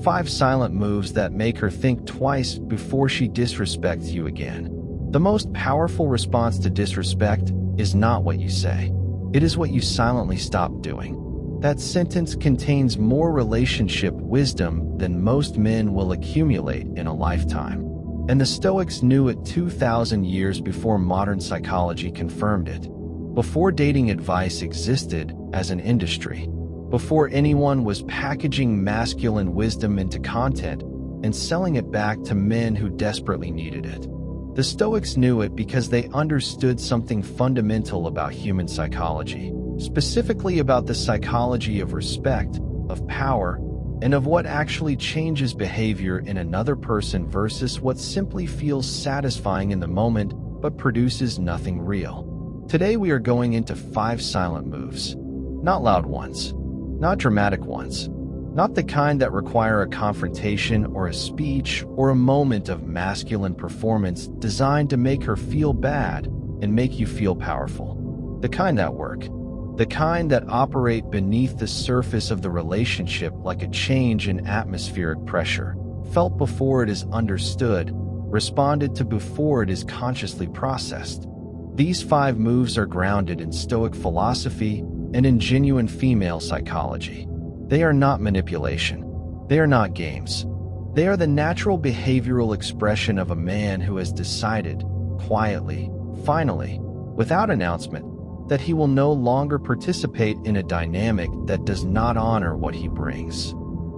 5 silent moves that make her think twice before she disrespects you again. The most powerful response to disrespect is not what you say. It is what you silently stop doing. That sentence contains more relationship wisdom than most men will accumulate in a lifetime. And the Stoics knew it 2,000 years before modern psychology confirmed it. Before dating advice existed as an industry. Before anyone was packaging masculine wisdom into content and selling it back to men who desperately needed it. The Stoics knew it because they understood something fundamental about human psychology, specifically about the psychology of respect, of power, and of what actually changes behavior in another person versus what simply feels satisfying in the moment but produces nothing real. Today we are going into 5 silent moves. Not loud ones, not dramatic ones, not the kind that require a confrontation or a speech or a moment of masculine performance designed to make her feel bad and make you feel powerful. The kind that work. The kind that operate beneath the surface of the relationship like a change in atmospheric pressure, felt before it is understood, responded to before it is consciously processed. These 5 moves are grounded in Stoic philosophy and in genuine female psychology. They are not manipulation. They are not games. They are the natural behavioral expression of a man who has decided, quietly, finally, without announcement, that he will no longer participate in a dynamic that does not honor what he brings.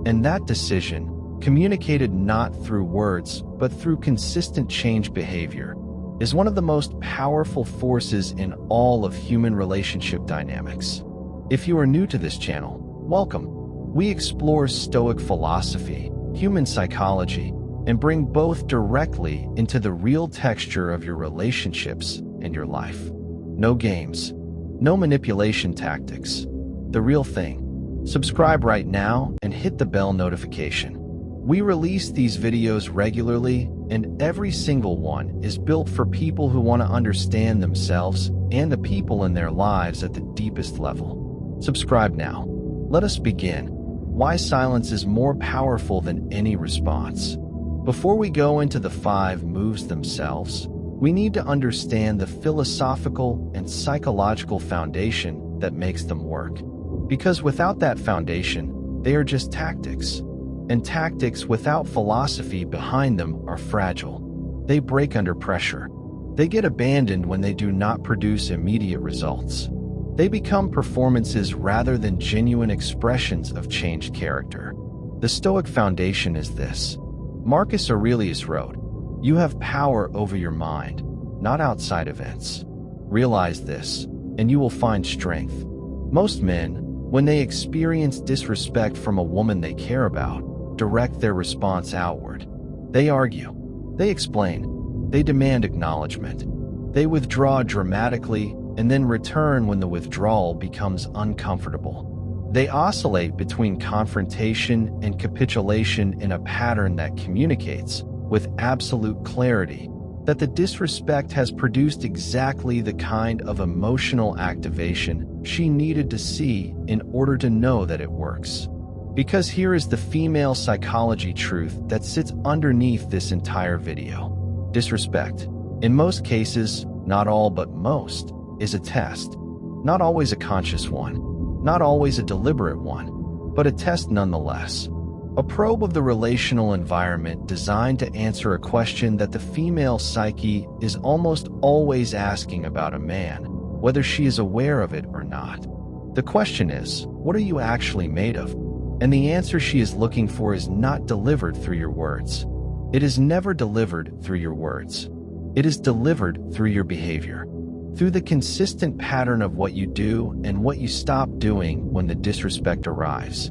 And that decision, communicated not through words but through consistent change behavior, is one of the most powerful forces in all of human relationship dynamics. If you are new to this channel, welcome. We explore Stoic philosophy, human psychology, and bring both directly into the real texture of your relationships and your life. No games, no manipulation tactics. The real thing. Subscribe right now and hit the bell notification. We release these videos regularly, and every single one is built for people who want to understand themselves and the people in their lives at the deepest level. Subscribe now. Let us begin. Why silence is more powerful than any response. Before we go into the 5 moves themselves, we need to understand the philosophical and psychological foundation that makes them work. Because without that foundation, they are just tactics. And tactics without philosophy behind them are fragile. They break under pressure. They get abandoned when they do not produce immediate results. They become performances rather than genuine expressions of changed character. The Stoic foundation is this. Marcus Aurelius wrote, "You have power over your mind, not outside events. Realize this, and you will find strength." Most men, when they experience disrespect from a woman they care about, direct their response outward. They argue. They explain. They demand acknowledgement. They withdraw dramatically and then return when the withdrawal becomes uncomfortable. They oscillate between confrontation and capitulation in a pattern that communicates, with absolute clarity, that the disrespect has produced exactly the kind of emotional activation she needed to see in order to know that it works. Because here is the female psychology truth that sits underneath this entire video. Disrespect, in most cases, not all but most, is a test. Not always a conscious one, not always a deliberate one, but a test nonetheless. A probe of the relational environment designed to answer a question that the female psyche is almost always asking about a man, whether she is aware of it or not. The question is, what are you actually made of? And the answer she is looking for is not delivered through your words. It is never delivered through your words. It is delivered through your behavior. Through the consistent pattern of what you do and what you stop doing when the disrespect arrives.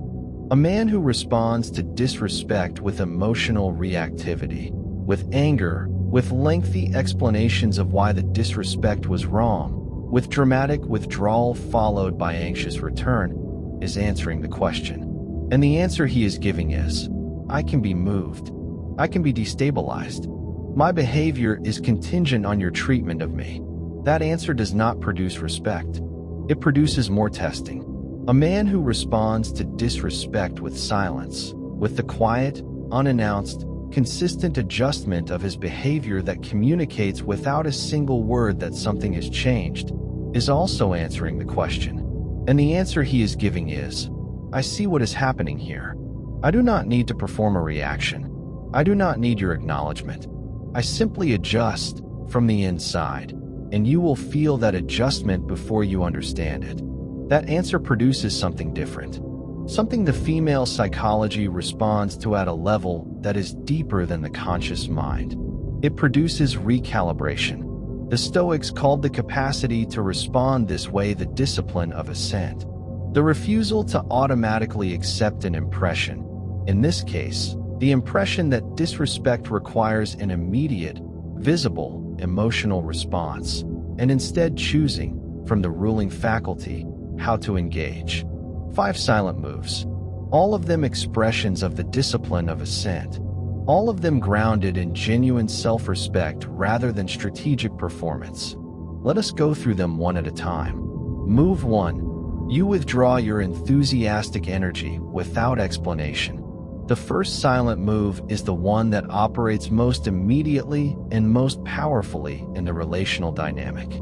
A man who responds to disrespect with emotional reactivity, with anger, with lengthy explanations of why the disrespect was wrong, with dramatic withdrawal followed by anxious return, is answering the question. And the answer he is giving is, I can be moved. I can be destabilized. My behavior is contingent on your treatment of me. That answer does not produce respect. It produces more testing. A man who responds to disrespect with silence, with the quiet, unannounced, consistent adjustment of his behavior that communicates without a single word that something has changed, is also answering the question. And the answer he is giving is, I see what is happening here. I do not need to perform a reaction. I do not need your acknowledgement. I simply adjust from the inside, and you will feel that adjustment before you understand it. That answer produces something different, something the female psychology responds to at a level that is deeper than the conscious mind. It produces recalibration. The Stoics called the capacity to respond this way the discipline of assent, the refusal to automatically accept an impression. In this case, the impression that disrespect requires an immediate, visible, emotional response, and instead choosing, from the ruling faculty, how to engage. 5 silent moves. All of them expressions of the discipline of assent. All of them grounded in genuine self-respect rather than strategic performance. Let us go through them one at a time. Move 1. You withdraw your enthusiastic energy without explanation. The first silent move is the one that operates most immediately and most powerfully in the relational dynamic.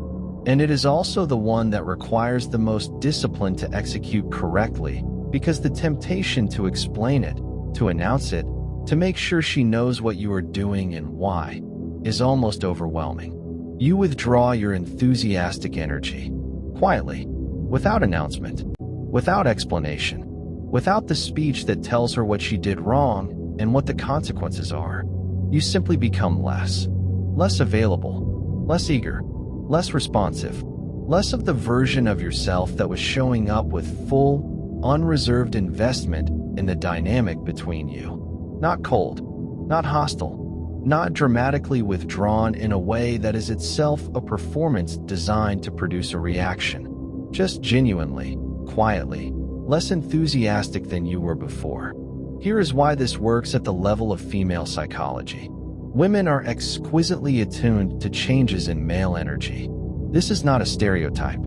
And it is also the one that requires the most discipline to execute correctly, because the temptation to explain it, to announce it, to make sure she knows what you are doing and why, is almost overwhelming. You withdraw your enthusiastic energy, quietly, without announcement, without explanation, without the speech that tells her what she did wrong and what the consequences are. You simply become less available, less eager, less responsive, less of the version of yourself that was showing up with full, unreserved investment in the dynamic between you. Not cold, not hostile, not dramatically withdrawn in a way that is itself a performance designed to produce a reaction. Just genuinely, quietly, less enthusiastic than you were before. Here is why this works at the level of female psychology. Women are exquisitely attuned to changes in male energy. This is not a stereotype.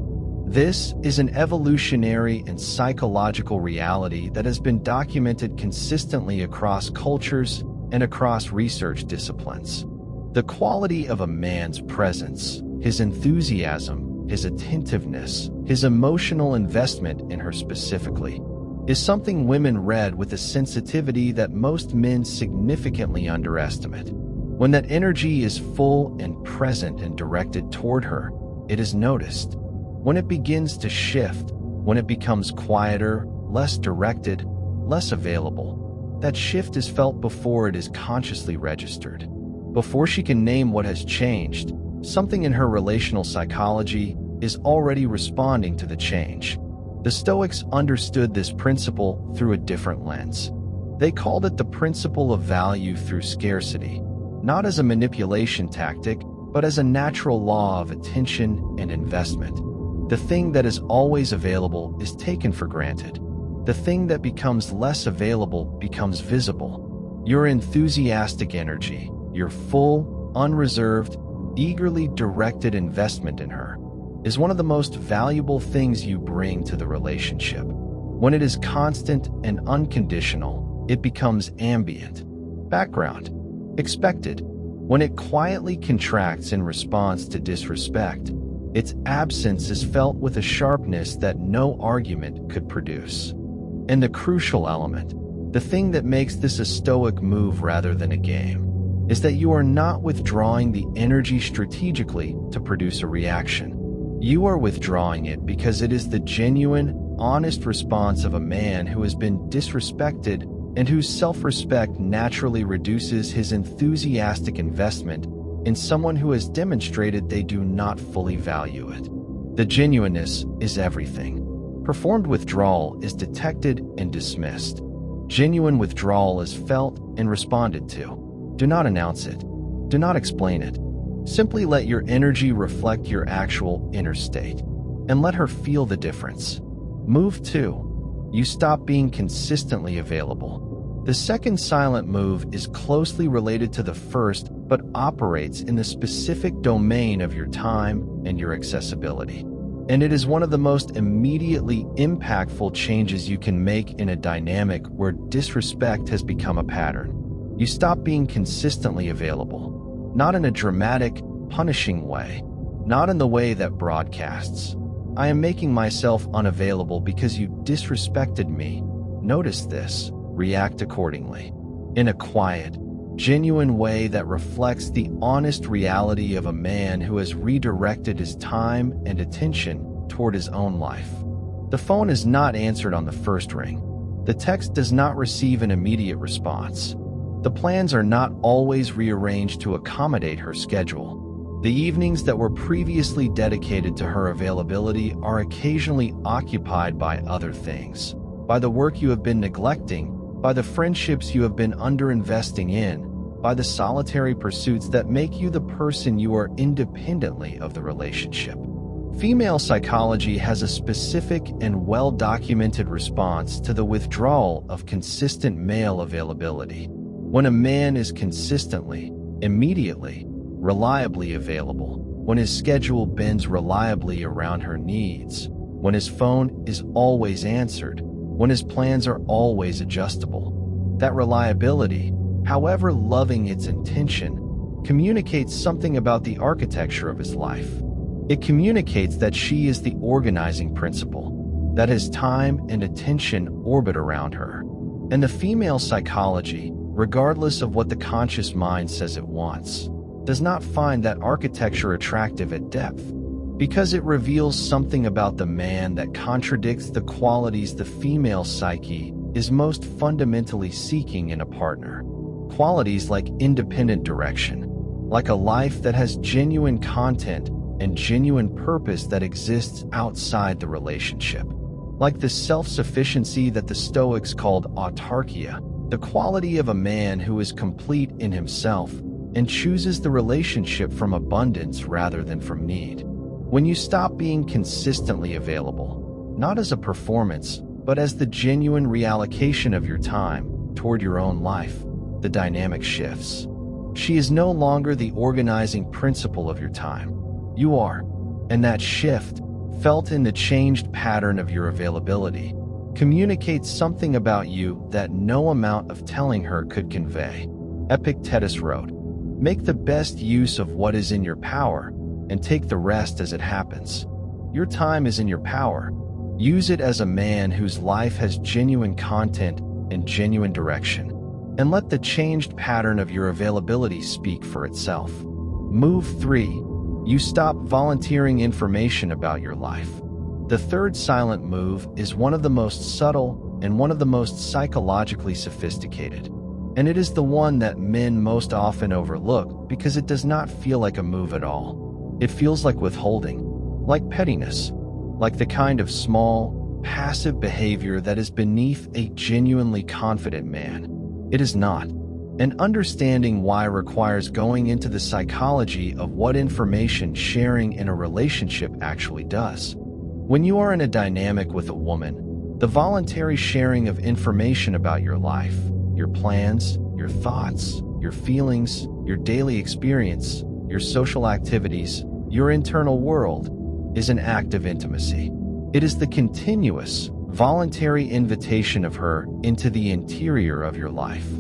This is an evolutionary and psychological reality that has been documented consistently across cultures and across research disciplines. The quality of a man's presence, his enthusiasm, his attentiveness, his emotional investment in her specifically, is something women read with a sensitivity that most men significantly underestimate. When that energy is full and present and directed toward her, it is noticed. When it begins to shift, when it becomes quieter, less directed, less available, that shift is felt before it is consciously registered. Before she can name what has changed, something in her relational psychology is already responding to the change. The Stoics understood this principle through a different lens. They called it the principle of value through scarcity, not as a manipulation tactic, but as a natural law of attention and investment. The thing that is always available is taken for granted. The thing that becomes less available becomes visible. Your enthusiastic energy, your full, unreserved, eagerly directed investment in her, is one of the most valuable things you bring to the relationship. When it is constant and unconditional, it becomes ambient, background, expected. When it quietly contracts in response to disrespect, its absence is felt with a sharpness that no argument could produce. And the crucial element, the thing that makes this a Stoic move rather than a game, is that you are not withdrawing the energy strategically to produce a reaction. You are withdrawing it because it is the genuine, honest response of a man who has been disrespected and whose self-respect naturally reduces his enthusiastic investment in someone who has demonstrated they do not fully value it. The genuineness is everything. Performed withdrawal is detected and dismissed. Genuine withdrawal is felt and responded to. Do not announce it. Do not explain it. Simply let your energy reflect your actual inner state, and let her feel the difference. Move 2. You stop being consistently available. The second silent move is closely related to the first, but operates in the specific domain of your time and your accessibility. And it is one of the most immediately impactful changes you can make in a dynamic where disrespect has become a pattern. You stop being consistently available, not in a dramatic, punishing way, not in the way that broadcasts, "I am making myself unavailable because you disrespected me. Notice this, react accordingly." In a quiet, genuine way that reflects the honest reality of a man who has redirected his time and attention toward his own life. The phone is not answered on the first ring. The text does not receive an immediate response. The plans are not always rearranged to accommodate her schedule. The evenings that were previously dedicated to her availability are occasionally occupied by other things, by the work you have been neglecting, by the friendships you have been underinvesting in, by the solitary pursuits that make you the person you are independently of the relationship. Female psychology has a specific and well-documented response to the withdrawal of consistent male availability. When a man is consistently, immediately, reliably available, when his schedule bends reliably around her needs, when his phone is always answered, when his plans are always adjustable, that reliability, however loving its intention, communicates something about the architecture of his life. It communicates that she is the organizing principle, that his time and attention orbit around her. And the female psychology, regardless of what the conscious mind says it wants, does not find that architecture attractive at depth, because it reveals something about the man that contradicts the qualities the female psyche is most fundamentally seeking in a partner. Qualities like independent direction, like a life that has genuine content and genuine purpose that exists outside the relationship, like the self-sufficiency that the Stoics called autarkia, the quality of a man who is complete in himself and chooses the relationship from abundance rather than from need. When you stop being consistently available, not as a performance, but as the genuine reallocation of your time toward your own life, the dynamic shifts. She is no longer the organizing principle of your time. You are. And that shift, felt in the changed pattern of your availability, communicates something about you that no amount of telling her could convey. Epictetus wrote, "Make the best use of what is in your power, and take the rest as it happens." Your time is in your power. Use it as a man whose life has genuine content and genuine direction. And let the changed pattern of your availability speak for itself. Move 3. You stop volunteering information about your life. The third silent move is one of the most subtle and one of the most psychologically sophisticated. And it is the one that men most often overlook because it does not feel like a move at all. It feels like withholding, like pettiness, like the kind of small, passive behavior that is beneath a genuinely confident man. It is not. And understanding why requires going into the psychology of what information sharing in a relationship actually does. When you are in a dynamic with a woman, the voluntary sharing of information about your life, your plans, your thoughts, your feelings, your daily experience, your social activities, your internal world, is an act of intimacy. It is the continuous, voluntary invitation of her into the interior of your life.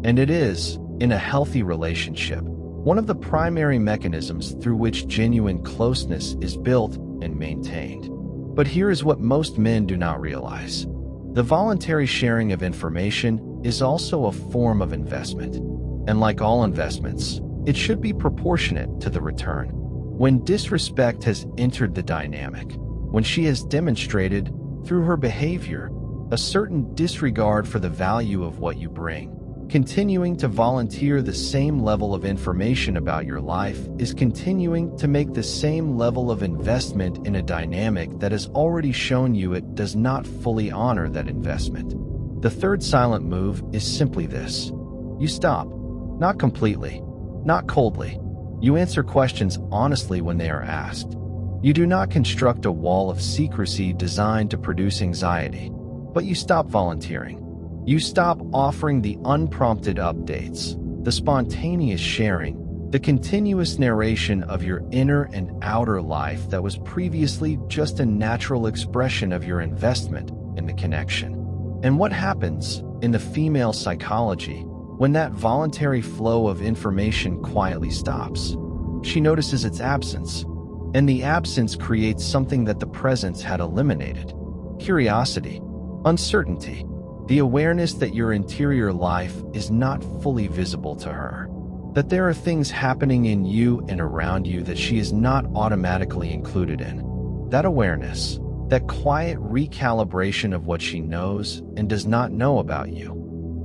And it is, in a healthy relationship, one of the primary mechanisms through which genuine closeness is built and maintained. But here is what most men do not realize. The voluntary sharing of information is also a form of investment. And like all investments, it should be proportionate to the return. When disrespect has entered the dynamic, when she has demonstrated, through her behavior, a certain disregard for the value of what you bring, continuing to volunteer the same level of information about your life is continuing to make the same level of investment in a dynamic that has already shown you it does not fully honor that investment. The third silent move is simply this. You stop. Not completely. Not coldly. You answer questions honestly when they are asked. You do not construct a wall of secrecy designed to produce anxiety, but you stop volunteering. You stop offering the unprompted updates, the spontaneous sharing, The continuous narration of your inner and outer life that was previously just a natural expression of your investment in the connection. And what happens in the female psychology when that voluntary flow of information quietly stops? She notices its absence, and the absence creates something that the presence had eliminated: curiosity, uncertainty, the awareness that your interior life is not fully visible to her, that there are things happening in you and around you that she is not automatically included in. That awareness, that quiet recalibration of what she knows and does not know about you,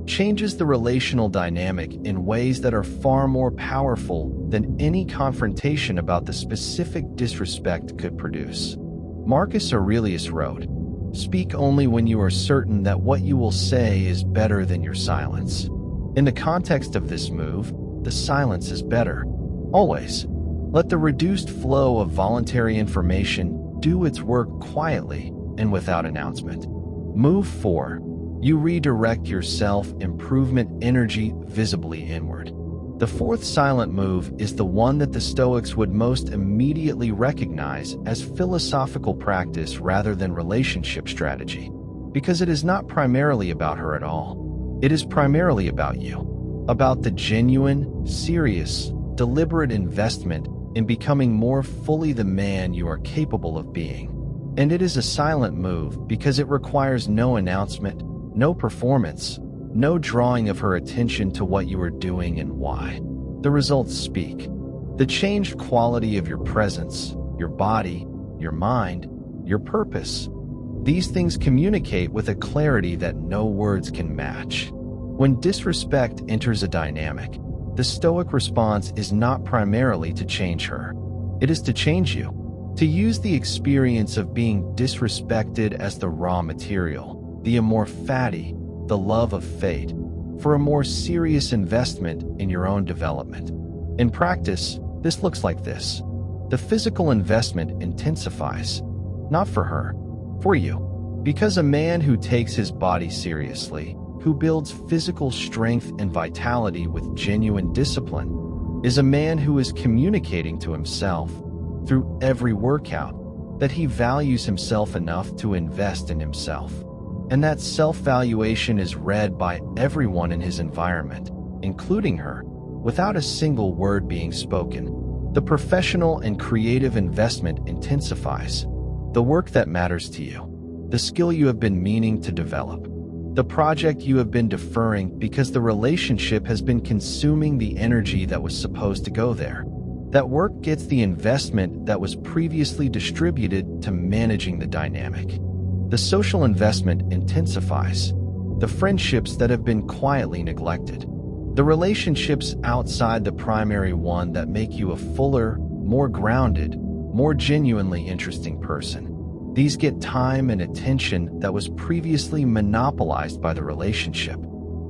changes the relational dynamic in ways that are far more powerful than any confrontation about the specific disrespect could produce. Marcus Aurelius wrote, "Speak only when you are certain that what you will say is better than your silence." In the context of this move, the silence is better. Always. Let the reduced flow of voluntary information do its work quietly and without announcement. Move 4. You redirect your self-improvement energy visibly inward. The fourth silent move is the one that the Stoics would most immediately recognize as philosophical practice rather than relationship strategy, because it is not primarily about her at all. It is primarily about you, about the genuine, serious, deliberate investment in becoming more fully the man you are capable of being. And it is a silent move because it requires no announcement, no performance, no drawing of her attention to what you are doing and why. The results speak. The changed quality of your presence, your body, your mind, your purpose. These things communicate with a clarity that no words can match. When disrespect enters a dynamic, the Stoic response is not primarily to change her. It is to change you, to use the experience of being disrespected as the raw material, the amor fati, the love of fate, for a more serious investment in your own development. In practice, this looks like this. The physical investment intensifies, not for her, for you. Because a man who takes his body seriously, who builds physical strength and vitality with genuine discipline, is a man who is communicating to himself, through every workout, that he values himself enough to invest in himself. And that self-valuation is read by everyone in his environment, including her, without a single word being spoken. The professional and creative investment intensifies. The work that matters to you, the skill you have been meaning to develop, the project you have been deferring because the relationship has been consuming the energy that was supposed to go there. That work gets the investment that was previously distributed to managing the dynamic. The social investment intensifies. The friendships that have been quietly neglected. The relationships outside the primary one that make you a fuller, more grounded, more genuinely interesting person. These get time and attention that was previously monopolized by the relationship.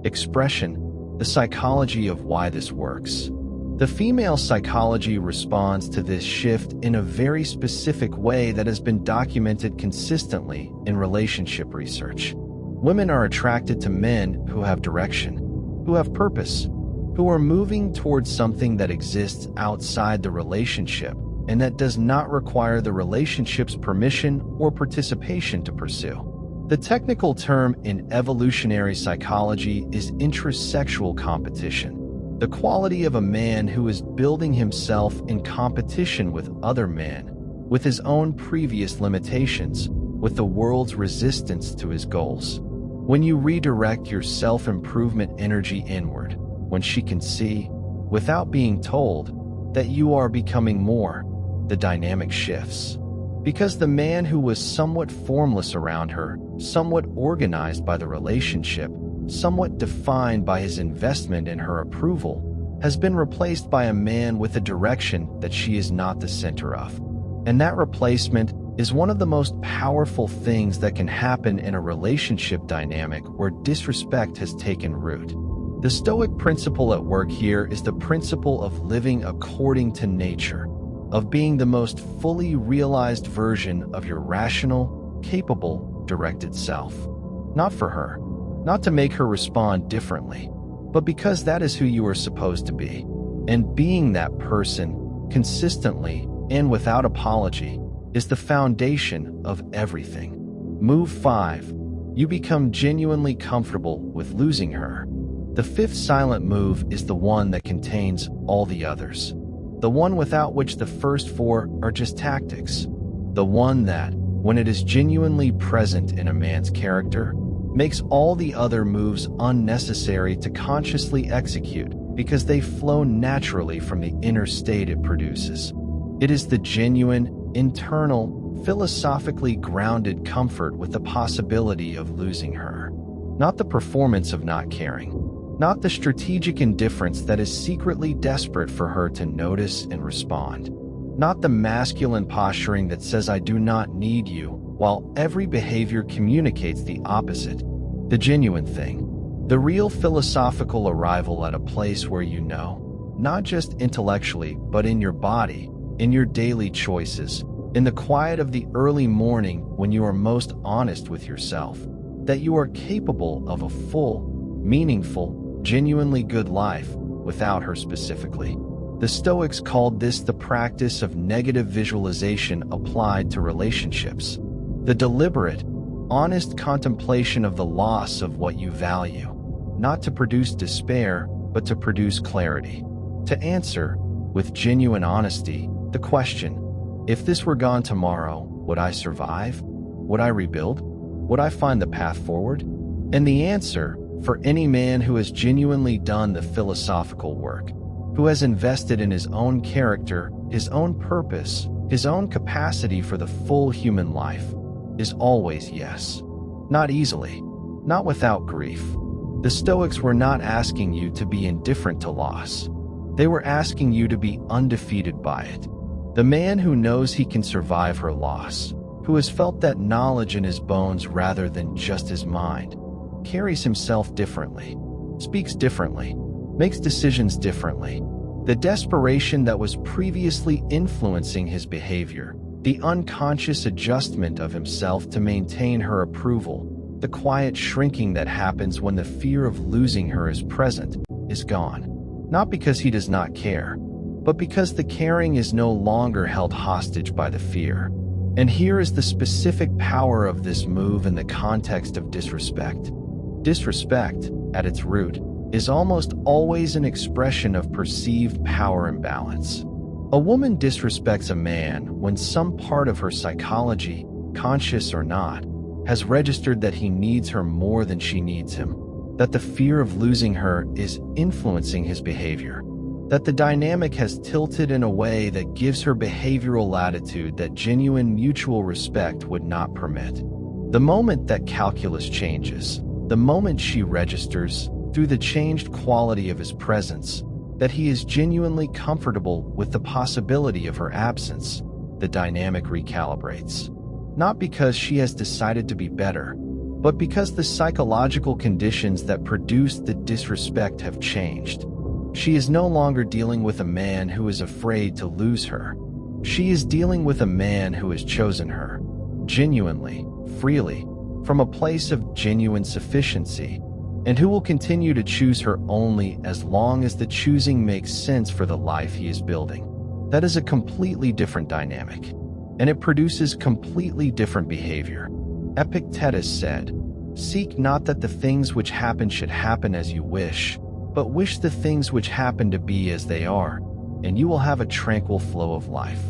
Expression, the psychology of why this works. The female psychology responds to this shift in a very specific way that has been documented consistently in relationship research. Women are attracted to men who have direction, who have purpose, who are moving towards something that exists outside the relationship and that does not require the relationship's permission or participation to pursue. The technical term in evolutionary psychology is intrasexual competition. The quality of a man who is building himself in competition with other men, with his own previous limitations, with the world's resistance to his goals. When you redirect your self-improvement energy inward, when she can see, without being told, that you are becoming more, the dynamic shifts. Because the man who was somewhat formless around her, somewhat organized by the relationship, somewhat defined by his investment in her approval, has been replaced by a man with a direction that she is not the center of. And that replacement is one of the most powerful things that can happen in a relationship dynamic where disrespect has taken root. The Stoic principle at work here is the principle of living according to nature, of being the most fully realized version of your rational, capable, directed self. Not for her, not to make her respond differently, but because that is who you are supposed to be. And being that person, consistently and without apology, is the foundation of everything. Move 5. You become genuinely comfortable with losing her. The fifth silent move is the one that contains all the others. The one without which the first 4 are just tactics. The one that, when it is genuinely present in a man's character, makes all the other moves unnecessary to consciously execute because they flow naturally from the inner state it produces. It is the genuine, internal, philosophically grounded comfort with the possibility of losing her. Not the performance of not caring. Not the strategic indifference that is secretly desperate for her to notice and respond. Not the masculine posturing that says I do not need you, while every behavior communicates the opposite. The genuine thing. The real philosophical arrival at a place where you know, not just intellectually, but in your body, in your daily choices, in the quiet of the early morning when you are most honest with yourself, that you are capable of a full, meaningful, genuinely good life without her specifically. The Stoics called this the practice of negative visualization applied to relationships. The deliberate, honest contemplation of the loss of what you value, not to produce despair, but to produce clarity. To answer, with genuine honesty, the question, if this were gone tomorrow, would I survive? Would I rebuild? Would I find the path forward? And the answer, for any man who has genuinely done the philosophical work, who has invested in his own character, his own purpose, his own capacity for the full human life, is always yes. Not easily, not without grief. The Stoics were not asking you to be indifferent to loss. They were asking you to be undefeated by it. The man who knows he can survive her loss, who has felt that knowledge in his bones rather than just his mind, carries himself differently, speaks differently, makes decisions differently. The desperation that was previously influencing his behavior, the unconscious adjustment of himself to maintain her approval, the quiet shrinking that happens when the fear of losing her is present, is gone. Not because he does not care, but because the caring is no longer held hostage by the fear. And here is the specific power of this move in the context of disrespect. Disrespect, at its root, is almost always an expression of perceived power imbalance. A woman disrespects a man when some part of her psychology, conscious or not, has registered that he needs her more than she needs him, that the fear of losing her is influencing his behavior, that the dynamic has tilted in a way that gives her behavioral latitude that genuine mutual respect would not permit. The moment that calculus changes, the moment she registers, through the changed quality of his presence, that he is genuinely comfortable with the possibility of her absence, the dynamic recalibrates. Not because she has decided to be better, but because the psychological conditions that produced the disrespect have changed. She is no longer dealing with a man who is afraid to lose her. She is dealing with a man who has chosen her, genuinely, freely, from a place of genuine sufficiency, and who will continue to choose her only as long as the choosing makes sense for the life he is building. That is a completely different dynamic, and it produces completely different behavior. Epictetus said, "Seek not that the things which happen should happen as you wish, but wish the things which happen to be as they are, and you will have a tranquil flow of life."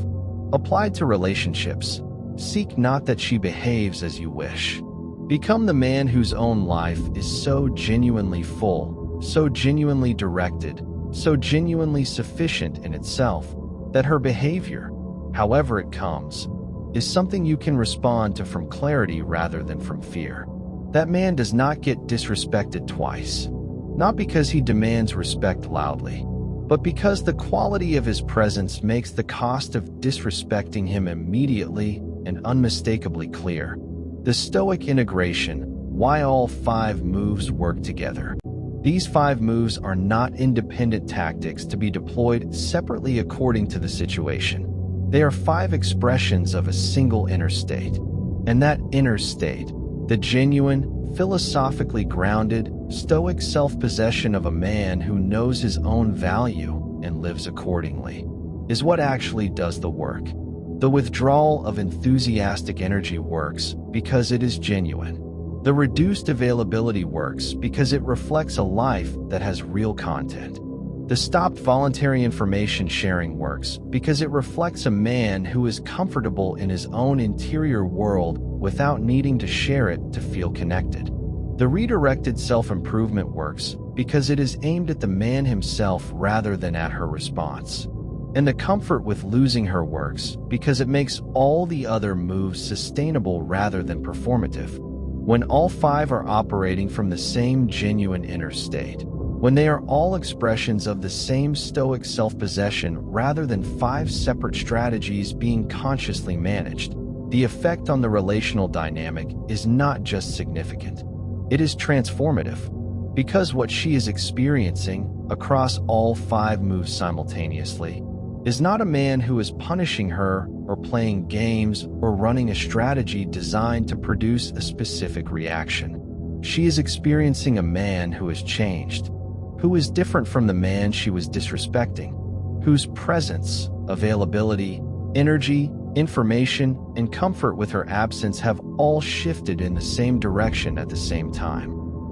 Applied to relationships, seek not that she behaves as you wish. Become the man whose own life is so genuinely full, so genuinely directed, so genuinely sufficient in itself, that her behavior, however it comes, is something you can respond to from clarity rather than from fear. That man does not get disrespected twice, not because he demands respect loudly, but because the quality of his presence makes the cost of disrespecting him immediately and unmistakably clear. The Stoic integration, why all 5 moves work together. These 5 moves are not independent tactics to be deployed separately according to the situation. They are 5 expressions of a single inner state. And that inner state, the genuine, philosophically grounded, Stoic self-possession of a man who knows his own value and lives accordingly is what actually does the work. The withdrawal of enthusiastic energy works because it is genuine. The reduced availability works because it reflects a life that has real content. The stopped voluntary information sharing works because it reflects a man who is comfortable in his own interior world without needing to share it to feel connected. The redirected self-improvement works because it is aimed at the man himself rather than at her response. And the comfort with losing her works because it makes all the other moves sustainable rather than performative. When all five are operating from the same genuine inner state, when they are all expressions of the same Stoic self-possession rather than five separate strategies being consciously managed, the effect on the relational dynamic is not just significant. It is transformative, because what she is experiencing across all five moves simultaneously is not a man who is punishing her or playing games or running a strategy designed to produce a specific reaction. She is experiencing a man who has changed, who is different from the man she was disrespecting, whose presence, availability, energy, information, and comfort with her absence have all shifted in the same direction at the same time.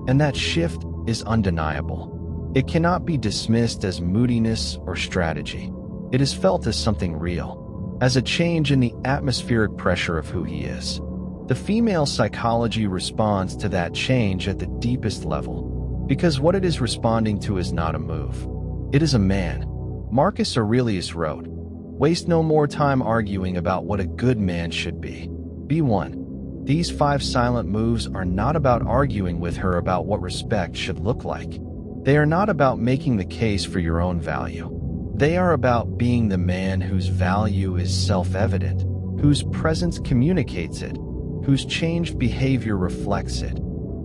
And that shift is undeniable. It cannot be dismissed as moodiness or strategy. It is felt as something real, as a change in the atmospheric pressure of who he is. The female psychology responds to that change at the deepest level, because what it is responding to is not a move. It is a man. Marcus Aurelius wrote, "Waste no more time arguing about what a good man should be. Be one." These five silent moves are not about arguing with her about what respect should look like. They are not about making the case for your own value. They are about being the man whose value is self-evident, whose presence communicates it, whose changed behavior reflects it,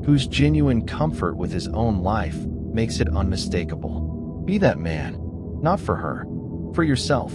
whose genuine comfort with his own life makes it unmistakable. Be that man, not for her, for yourself.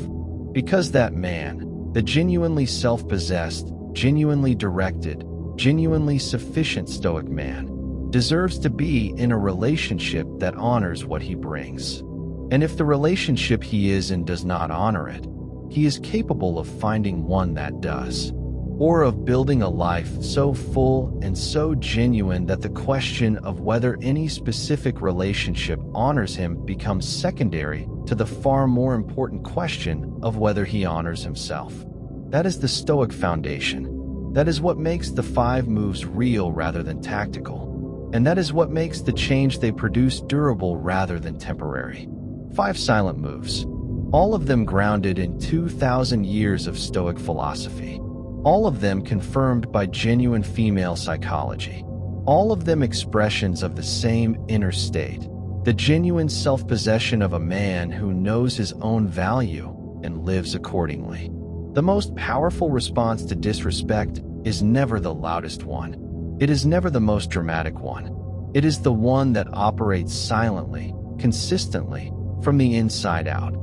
Because that man, the genuinely self-possessed, genuinely directed, genuinely sufficient Stoic man, deserves to be in a relationship that honors what he brings. And if the relationship he is in does not honor it, he is capable of finding one that does, or of building a life so full and so genuine that the question of whether any specific relationship honors him becomes secondary to the far more important question of whether he honors himself. That is the Stoic foundation. That is what makes the five moves real rather than tactical. And that is what makes the change they produce durable rather than temporary. 5 silent moves, all of them grounded in 2,000 years of Stoic philosophy, all of them confirmed by genuine female psychology, all of them expressions of the same inner state, the genuine self-possession of a man who knows his own value and lives accordingly. The most powerful response to disrespect is never the loudest one. It is never the most dramatic one. It is the one that operates silently, consistently, from the inside out,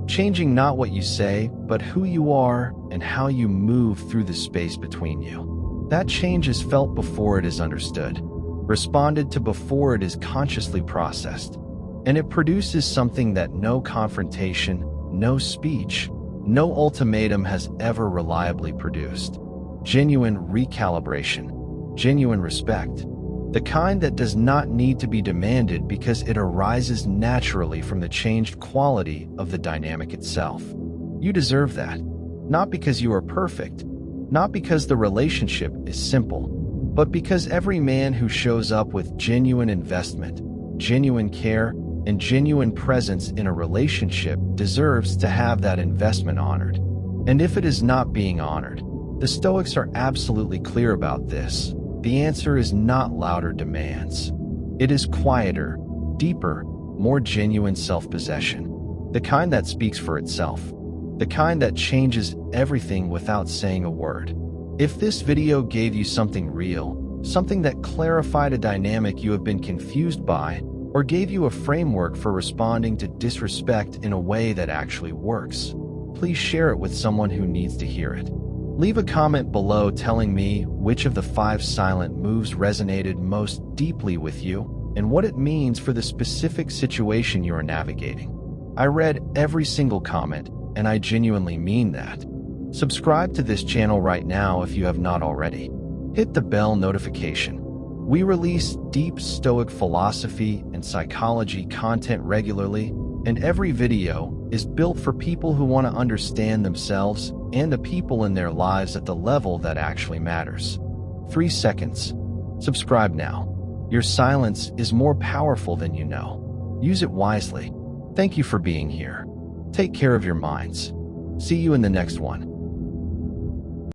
changing not what you say, but who you are and how you move through the space between you. That change is felt before it is understood, responded to before it is consciously processed, and it produces something that no confrontation, no speech, no ultimatum has ever reliably produced. Genuine recalibration, genuine respect, the kind that does not need to be demanded because it arises naturally from the changed quality of the dynamic itself. You deserve that, not because you are perfect, not because the relationship is simple, but because every man who shows up with genuine investment, genuine care, and genuine presence in a relationship deserves to have that investment honored. And if it is not being honored, the Stoics are absolutely clear about this. The answer is not louder demands. It is quieter, deeper, more genuine self-possession. The kind that speaks for itself. The kind that changes everything without saying a word. If this video gave you something real, something that clarified a dynamic you have been confused by, or gave you a framework for responding to disrespect in a way that actually works, please share it with someone who needs to hear it. Leave a comment below telling me which of the 5 silent moves resonated most deeply with you, and what it means for the specific situation you are navigating. I read every single comment, and I genuinely mean that. Subscribe to this channel right now if you have not already. Hit the bell notification. We release deep Stoic philosophy and psychology content regularly, and every video is built for people who want to understand themselves and the people in their lives at the level that actually matters. 3 seconds. Subscribe now. Your silence is more powerful than you know. Use it wisely. Thank you for being here. Take care of your minds. See you in the next one.